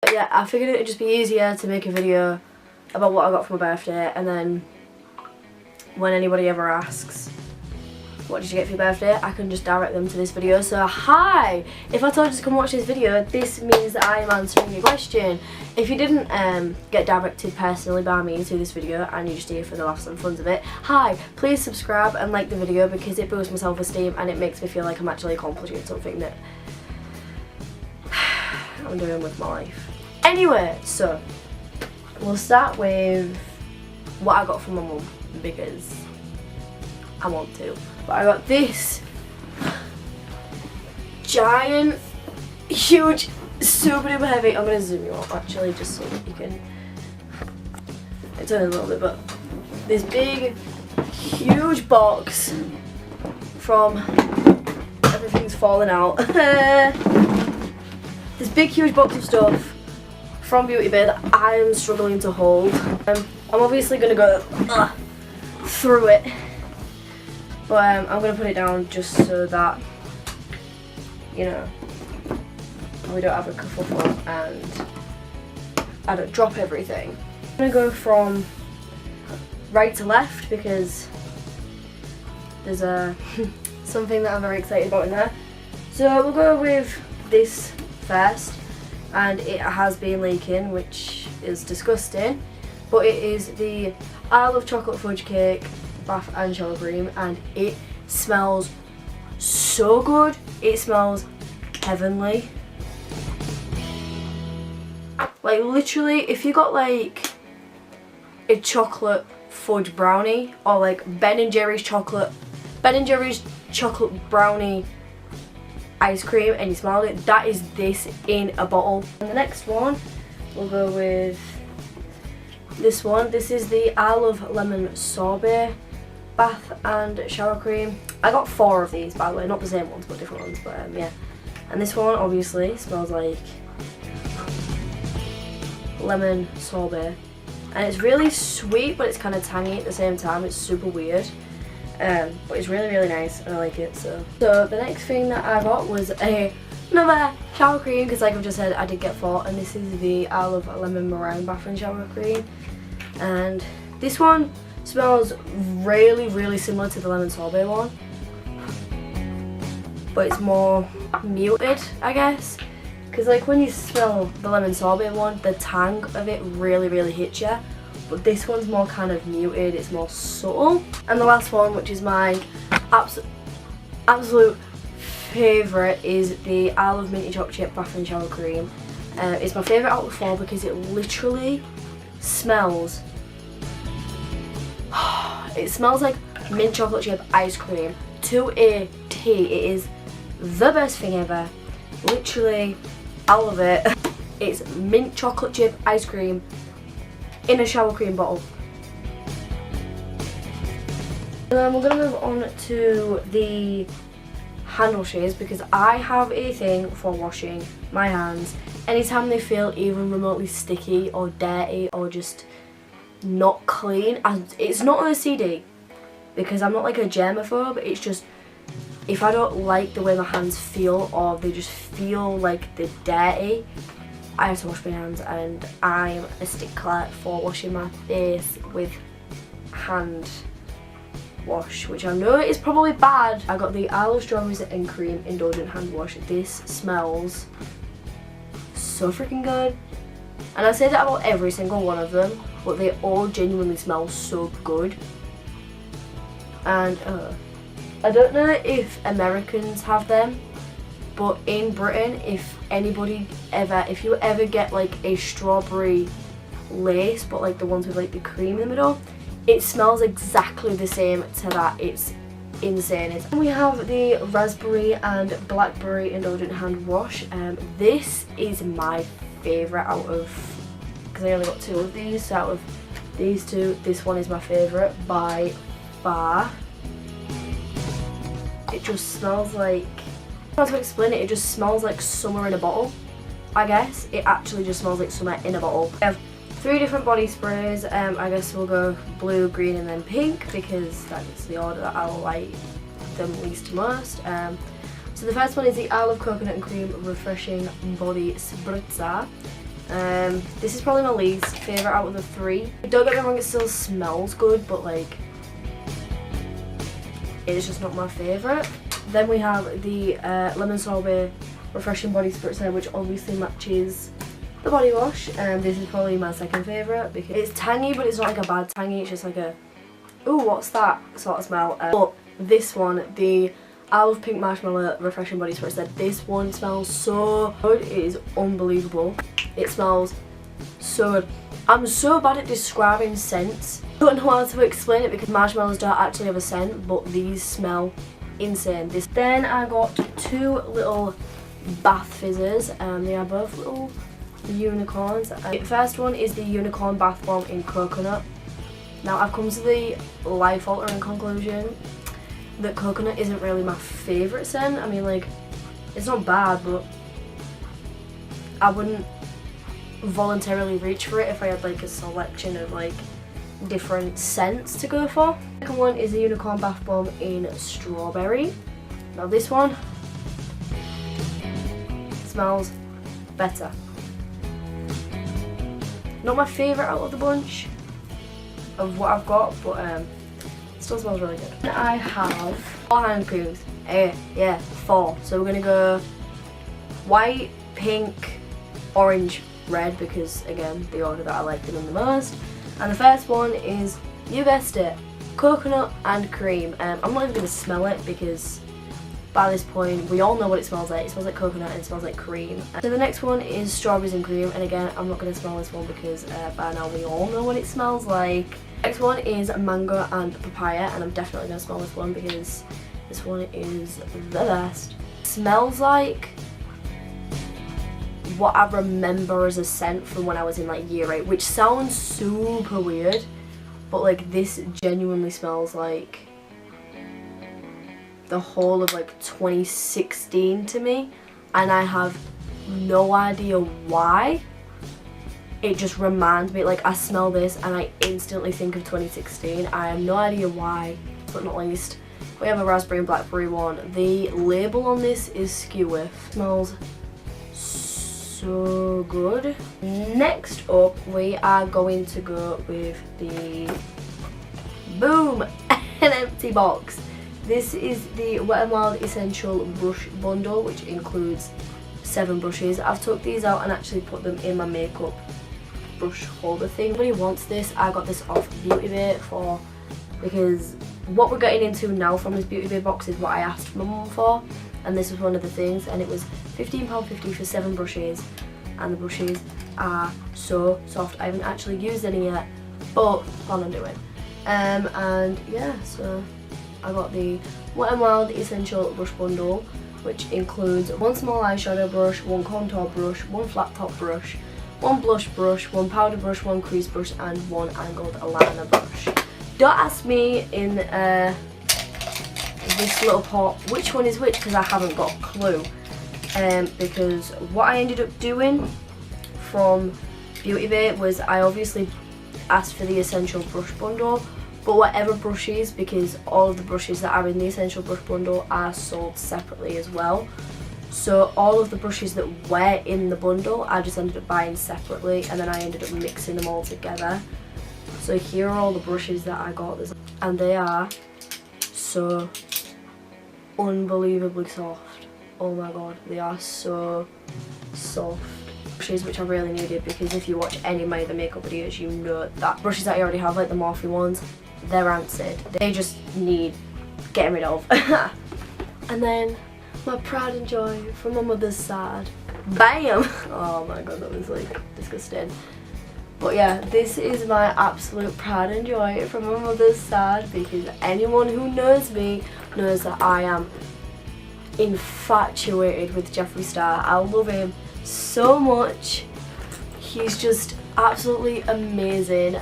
But yeah, I figured it would just be easier to make a video about what I got for my birthday, and then when anybody ever asks, what did you get for your birthday, I can just direct them to this video. So hi, if I told you to come watch this video, this means that I am answering your question. If you didn't get directed personally by me to this video and you're just here for the laughs and funs of it, hi, please subscribe and like the video because it boosts my self-esteem and it makes me feel like I'm actually accomplishing something that I'm doing with my life. Anyway, so we'll start with what I got from my mum because I want to. But I got this giant, huge, super duper heavy. I'm gonna zoom you up actually, just so that you can. It's only a little bit, but this big, huge box from everything's falling out. This big, huge box of stuff from Beauty Bay that I'm struggling to hold. I'm obviously gonna go through it. But I'm going to put it down just so that, you know, we don't have a kerfuffle and I don't drop everything. I'm going to go from right to left because there's something that I'm very excited about in there. So we'll go with this first, and it has been leaking, which is disgusting, but it is the I Love Chocolate Fudge Cake Bath and Shower Cream, and it smells so good. It smells heavenly. Like literally, if you got like a chocolate fudge brownie or like Ben and Jerry's chocolate brownie ice cream and you smelled it, that is this in a bottle. And the next one, we'll go with this one. This is the I Love Lemon Sorbet Bath and Shower Cream. I got 4 of these, by the way, not the same ones but different ones, but yeah. And this one obviously smells like lemon sorbet, and it's really sweet but it's kind of tangy at the same time. It's super weird, but it's really really nice and I like it. So the next thing that I got was another shower cream because, like I've just said, I did get 4, and this is the I Love Lemon Meringue Bath and Shower Cream, and this one smells really really similar to the lemon sorbet one, but it's more muted, I guess, because like when you smell the lemon sorbet one, the tang of it really really hits you, but this one's more kind of muted, it's more subtle. And the last one, which is my absolute favourite, is the I Love Minty Chocolate Chip Bath and Shower Cream. It's my favourite out of 4 because it literally smells like mint chocolate chip ice cream to a T. It is the best thing ever. Literally, I love it. It's mint chocolate chip ice cream in a shower cream bottle. And then we're going to move on to the hand washes because I have a thing for washing my hands anytime they feel even remotely sticky or dirty or just not clean. And it's not OCD because I'm not like a germaphobe, it's just if I don't like the way my hands feel or they just feel like they're dirty, I have to wash my hands. And I'm a stickler for washing my face with hand wash, which I know is probably bad. I got the I Love Strawberries and Cream Indulgent Hand Wash. This smells so freaking good, and I say that about every single one of them, but they all genuinely smell so good. And I don't know if Americans have them, but in Britain, if you ever get like a strawberry lace, but like the ones with like the cream in the middle, it smells exactly the same to that. It's insane. We have the Raspberry and Blackberry Indulgent Hand Wash. This is my favourite out of, because I only got 2 of these, so out of these 2, this one is my favourite by far. It just smells like, I don't know how to explain it, it just smells like summer in a bottle, I guess. It actually just smells like summer in a bottle. We have 3 different body sprays. I guess we'll go blue, green and then pink because that's the order that I like them least to most. So the first one is the I Love Coconut and Cream Refreshing Body Spritzer. This is probably my least favourite out of the three. Don't get me wrong, it still smells good, but like, it's just not my favourite. Then we have the lemon sorbet refreshing body spritz, which obviously matches the body wash. And this is probably my second favourite because it's tangy, but it's not like a bad tangy. It's just like a, ooh, what's that sort of smell. But this one, the Olive Pink Marshmallow Refreshing Body Spritz, this one smells so good. It is unbelievable. It smells so good. I'm so bad at describing scents. I don't know how to explain it because marshmallows don't actually have a scent, but these smell insane. Then I got two little bath fizzers. They are both little unicorns. The first one is the Unicorn Bath Bomb in Coconut. Now I've come to the life-altering conclusion that coconut isn't really my favourite scent. I mean, like, it's not bad, but I wouldn't voluntarily reach for it if I had like a selection of like different scents to go for. The second one is the Unicorn Bath Bomb in Strawberry. Now this one smells better. Not my favourite out of the bunch of what I've got, but still smells really good. And I have 4 hand creams. Yeah, 4. So we're gonna go white, pink, orange, red, because again, the order that I like them in the most. And the first one is, you guessed it, coconut and cream. I'm not even gonna smell it because by this point we all know what it smells like. It smells like coconut and it smells like cream. So the next one is strawberries and cream, and again, I'm not gonna smell this one because by now we all know what it smells like. Next one is mango and papaya, and I'm definitely going to smell this one because this one is the best. Smells like what I remember as a scent from when I was in like year 8, which sounds super weird, but like this genuinely smells like the whole of like 2016 to me, and I have no idea why. It just reminds me, like I smell this and I instantly think of 2016. I have no idea why, but not least. We have a raspberry and blackberry one. The label on this is skew. Smells so good. Next up, we are going to go with the boom, an empty box. This is the Wet n Wild Essential Brush Bundle, which includes 7 brushes. I've took these out and actually put them in my makeup brush holder thing. If anybody wants this, I got this off Beauty Bay because what we're getting into now from this Beauty Bay box is what I asked my mum for, and this was one of the things, and it was £15.50 for 7 brushes, and the brushes are so soft. I haven't actually used any yet, but plan on doing. And yeah, so I got the Wet n Wild Essential Brush Bundle, which includes 1 small eyeshadow brush, 1 contour brush, 1 flat top brush, 1 blush brush, 1 powder brush, 1 crease brush, and 1 angled eyeliner brush. Don't ask me in this little pot which one is which because I haven't got a clue. Because what I ended up doing from Beauty Bay was I obviously asked for the Essential Brush Bundle, but whatever brushes, because all of the brushes that are in the Essential Brush Bundle are sold separately as well. So all of the brushes that were in the bundle I just ended up buying separately, and then I ended up mixing them all together. So here are all the brushes that I got, and they are so unbelievably soft. Oh my god, they are so soft. Brushes which I really needed, because if you watch any of my other makeup videos you know that brushes that I already have, like the Morphe ones, they're rancid. They just need getting rid of. And then my pride and joy from my mother's side. Bam! Oh my god, that was like disgusting. But yeah, this is my absolute pride and joy from my mother's side, because anyone who knows me knows that I am infatuated with Geoffrey Star. I love him so much. He's just absolutely amazing.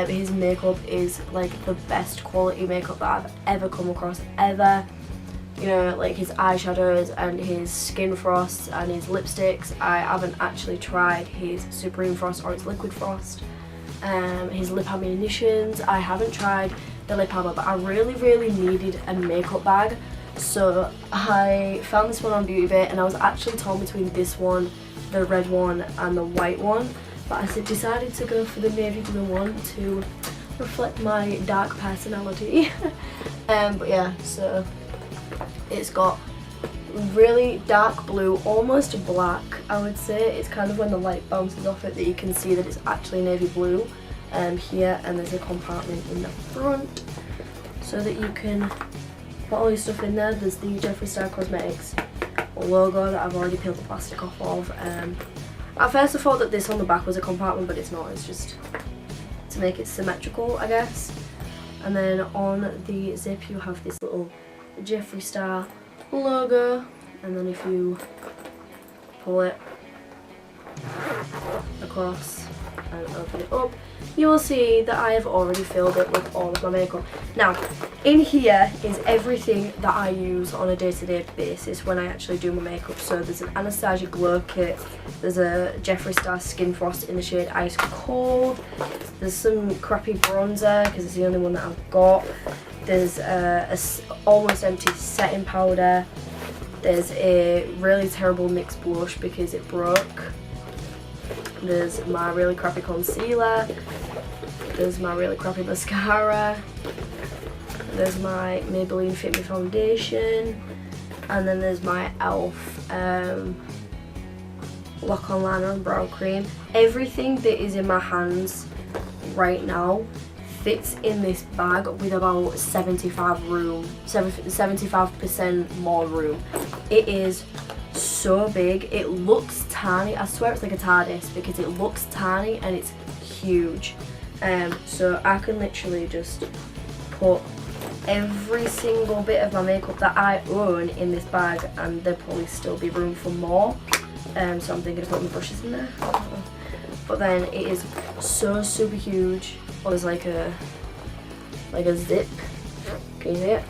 His makeup is like the best quality makeup that I've ever come across, ever. You know, like his eyeshadows and his skin frosts and his lipsticks. I haven't actually tried his Supreme Frost or his Liquid Frost. His lip ammunitions, I haven't tried the lip hammer, but I really needed a makeup bag. So I found this one on Beauty Bay, and I was actually torn between this one the red one and the white one, but I decided to go for the navy blue one to reflect my dark personality. But yeah, so it's got really dark blue, almost black I would say. It's kind of when the light bounces off it that you can see that it's actually navy blue here, and there's a compartment in the front so that you can put all your stuff in there. There's the Geoffrey Star Cosmetics logo that I've already peeled the plastic off of. At first I thought that this on the back was a compartment, but it's not. It's just to make it symmetrical, I guess. And then on the zip you have this little Geoffrey Star logo, and then if you pull it across and open it up, you will see that I have already filled it with all of my makeup. Now, in here is everything that I use on a day-to-day basis when I actually do my makeup. So there's an Anastasia Glow Kit, there's a Geoffrey Star Skin Frost in the shade Ice Cold, there's some crappy bronzer because it's the only one that I've got, there's a almost empty setting powder, there's a really terrible NYX blush because it broke, there's my really crappy concealer, there's my really crappy mascara, there's my Maybelline Fit Me foundation, and then there's my e.l.f. Lock on liner and brow cream. Everything that is in my hands right now fits in this bag with about 75% more room. It is so big. It looks tiny. I swear it's like a TARDIS because it looks tiny and it's huge. So I can literally just put every single bit of my makeup that I own in this bag, and there'll probably still be room for more. So I'm thinking of putting the brushes in there. But then it is so super huge. Oh, there's like a zip. Can you see it?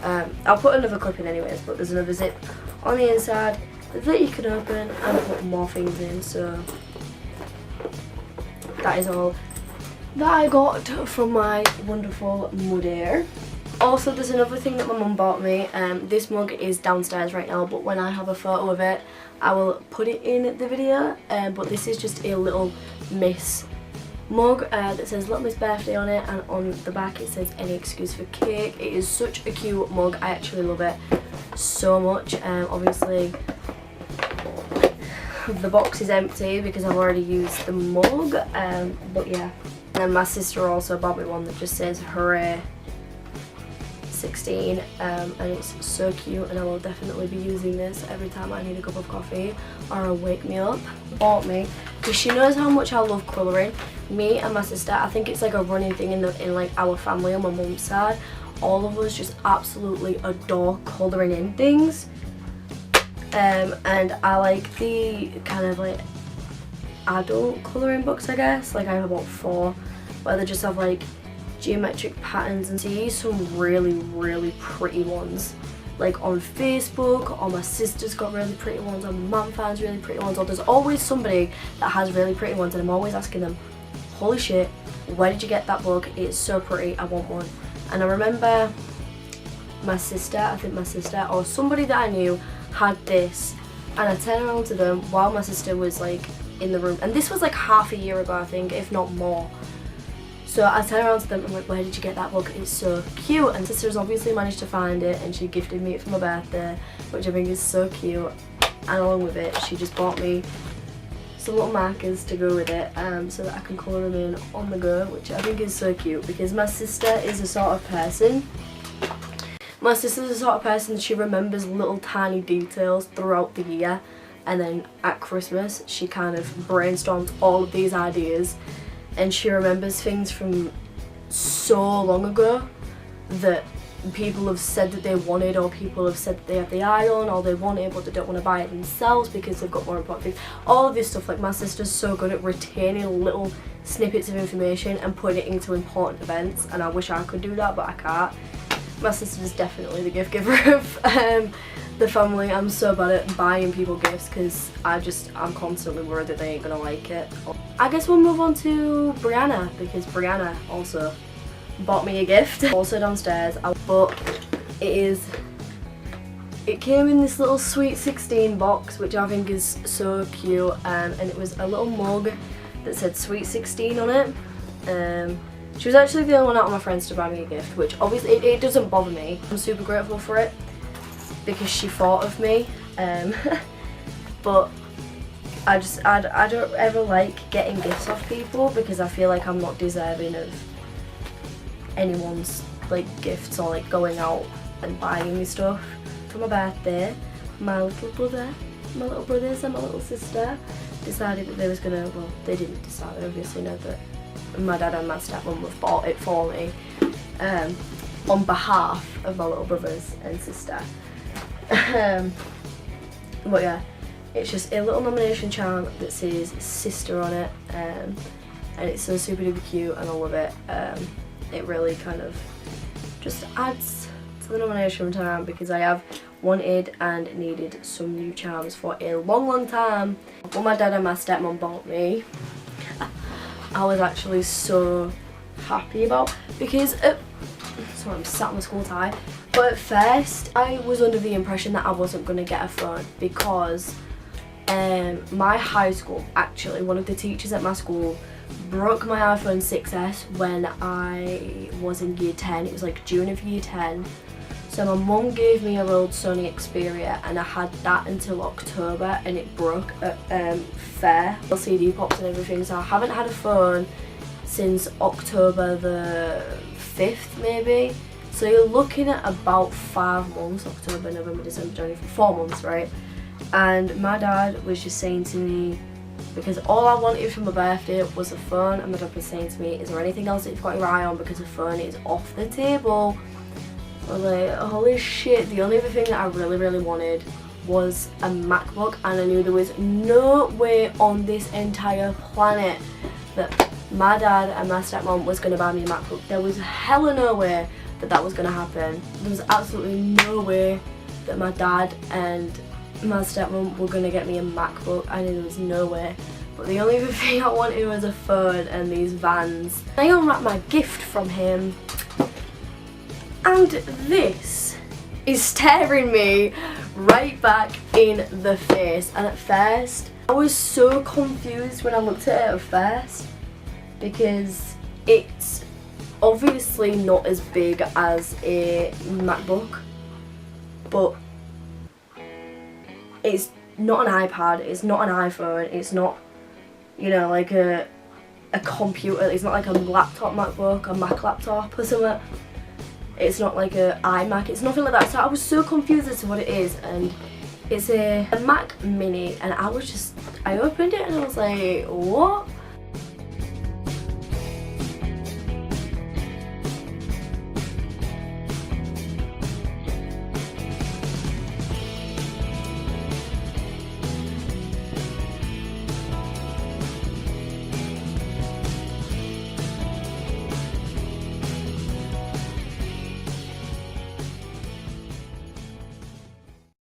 I'll put another clip in anyways, but there's another zip on the inside that you can open and put more things in. So that is all that I got from my wonderful mother. Also, there's another thing that my mum bought me. This mug is downstairs right now, but when I have a photo of it I will put it in the video. But this is just a little Miss mug that says Little Miss Birthday on it, and on the back it says any excuse for cake. It is such a cute mug. I actually love it so much. Obviously the box is empty because I've already used the mug, but yeah. And my sister also bought me one that just says hooray 16, and it's so cute, and I will definitely be using this every time I need a cup of coffee or a wake me up. Bought me because she knows how much I love colouring. Me and my sister, I think it's like a running thing in like our family on my mum's side. All of us just absolutely adore colouring in things. And I like the kind of like adult colouring books, I guess. Like I have about 4 where they just have like geometric patterns, and see some really pretty ones like on Facebook, or my sister's got really pretty ones, or my mum finds really pretty ones, or there's always somebody that has really pretty ones, and I'm always asking them, holy shit, where did you get that book? It's so pretty, I want one. And I remember my sister, I think my sister or somebody that I knew had this, and I turned around to them while my sister was like in the room, and this was like half a year ago I think, if not more. So I turned around to them and I'm like, where did you get that book? It's so cute. And sister's obviously managed to find it, and she gifted me it for my birthday, which I think is so cute. And along with it, she just bought me some little markers to go with it, so that I can colour them in on the go, which I think is so cute, because my sister is the sort of person, she remembers little tiny details throughout the year, and then at Christmas she kind of brainstorms all of these ideas, and she remembers things from so long ago that people have said that they wanted, or people have said that they have the eye on, or they want it but they don't want to buy it themselves because they've got more important things. All of this stuff, like my sister's so good at retaining little snippets of information and putting it into important events, and I wish I could do that, but I can't. My sister's definitely the gift giver of the family. I'm so bad at buying people gifts because I'm constantly worried that they ain't gonna like it. I guess we'll move on to Brianna, because Brianna also bought me a gift, also downstairs, but it it came in this little Sweet 16 box, which I think is so cute, and it was a little mug that said Sweet 16 on it. She was actually the only one out of my friends to buy me a gift, which obviously it doesn't bother me. I'm super grateful for it because she thought of me. But I don't ever like getting gifts off people because I feel like I'm not deserving of anyone's like gifts or like going out and buying me stuff. For my birthday, my little brothers and my little sister decided that they was gonna, well, they didn't decide, they obviously know that my dad and my stepmom have bought it for me on behalf of my little brothers and sister. But yeah, it's just a little nomination charm that says sister on it, and it's so super duper cute and I love it. It really kind of just adds to the nomination charm because I have wanted and needed some new charms for a long time. What my dad and my stepmom bought me, I was actually so happy about because sorry, I'm sat on the school tie. But at first I was under the impression that I wasn't going to get a phone because my high school, actually one of the teachers at my school broke my iPhone 6S when I was in year 10. It was like June of year 10. So my mum gave me her old Sony Xperia and I had that until October and it broke at fair. LCD pops and everything, so I haven't had a phone since October the 5th maybe. So you're looking at about 5 months, October, November, December, January, 4 months, right? And my dad was just saying to me, because all I wanted for my birthday was a phone, and my dad was saying to me, is there anything else that you've got your eye on because the phone is off the table? I was like, holy shit, the only other thing that I really wanted was a MacBook, and I knew there was no way on this entire planet that my dad and my stepmom was going to buy me a MacBook. There was hella no way that that was going to happen. There was absolutely no way that my dad and my stepmom were going to get me a MacBook. I knew there was no way. But the only other thing I wanted was a phone and these Vans. I unwrapped my gift from him, and this is staring me right back in the face. And at first I was so confused when I looked at it at first because it's obviously not as big as a MacBook, but it's not an iPad, it's not an iPhone, it's not, you know, like a computer, it's not like a laptop MacBook, a Mac laptop or something. It's not like a iMac, it's nothing like that. So I was so confused as to what it is, and it's a Mac Mini, and I opened it and I was like, what?